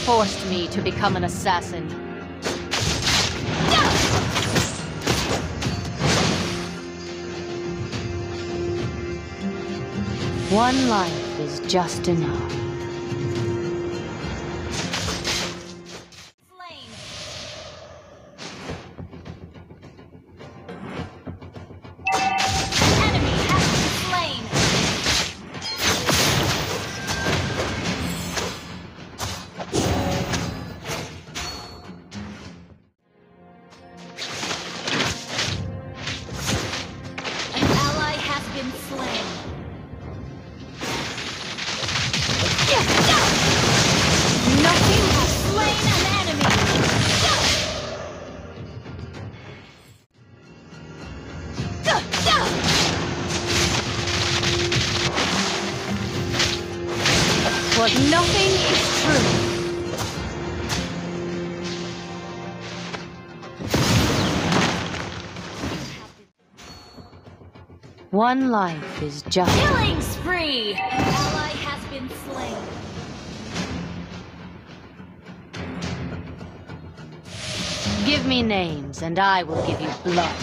forced me to become an assassin. One life is just enough. But nothing is true. One life is just... Killing spree! An ally has been slain. Give me names, and I will give you blood.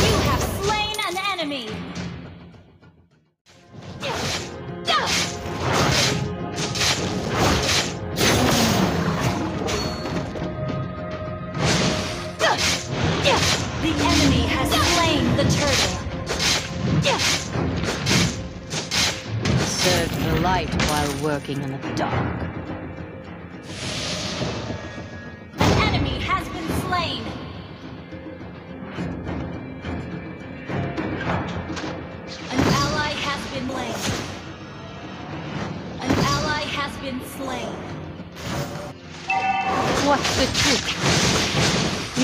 You have slain an enemy! The enemy has slain the turtle. Served the light while working in the dark. An enemy has been slain. An ally has been slain. An ally has been slain. What's the truth?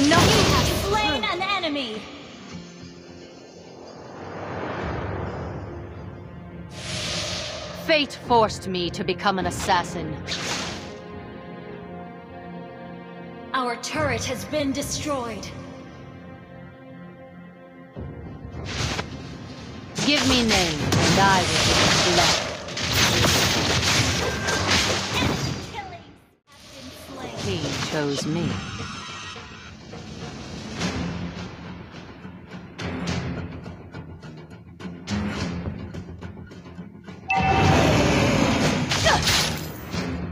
Nothing You have slain an enemy. Fate forced me to become an assassin. Our turret has been destroyed. Give me names, and I will give you blood. Enemy killings have been slain. He chose me.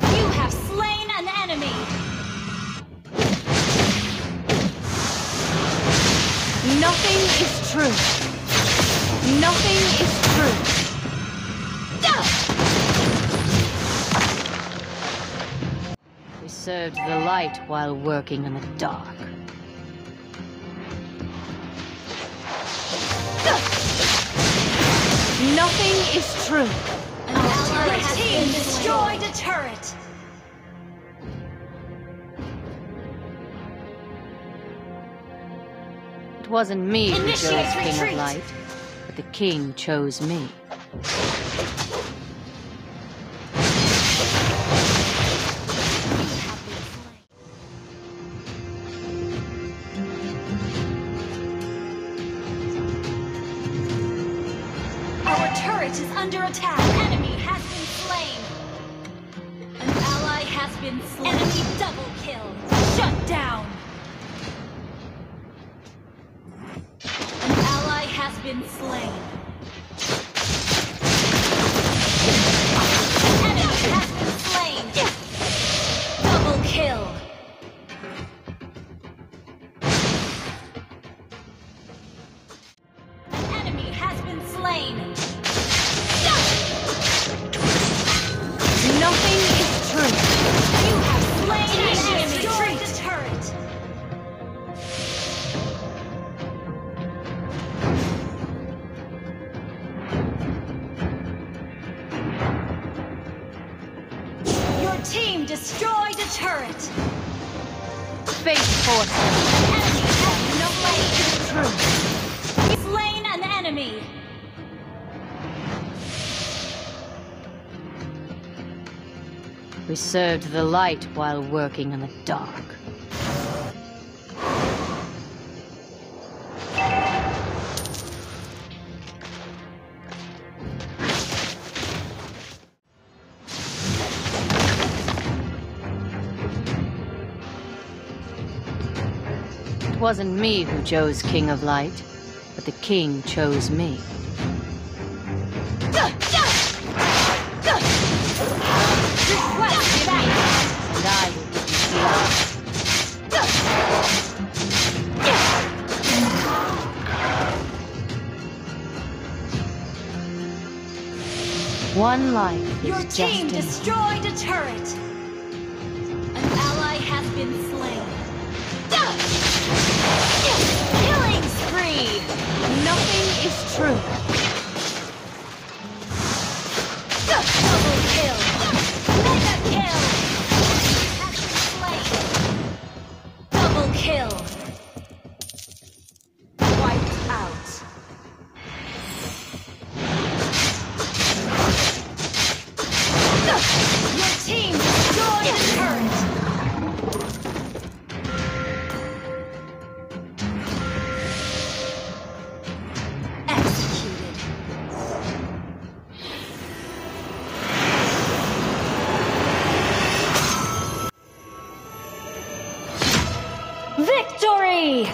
You have slain an enemy. Nothing is true. Nothing is true. We served the light while working in the dark. Nothing is true. Our team destroyed a turret. It wasn't me who chose Initiate King of retreat. Light, but the king chose me. Our turret is under attack. Enemy has been slain. An ally has been slain. Enemy double kill. Shut down. An ally has been slain. An enemy has been slain. Double kill. An enemy has been slain. Nothing is true. You have slain an enemy. Destroyed the turret. Your team destroyed a turret. Fate forced me. Enemy has no It's true. You've slain an enemy. We served the light while working in the dark. It wasn't me who chose King of Light, but the king chose me. Request me, and I will give you one life is Your just team enough. destroyed a turret. An ally has been slain. Killing spree. Nothing is true. Double kill. Mega kill. Has been slain. Double kill. Wiped out. Your team destroyed the turret. Executed. Victory!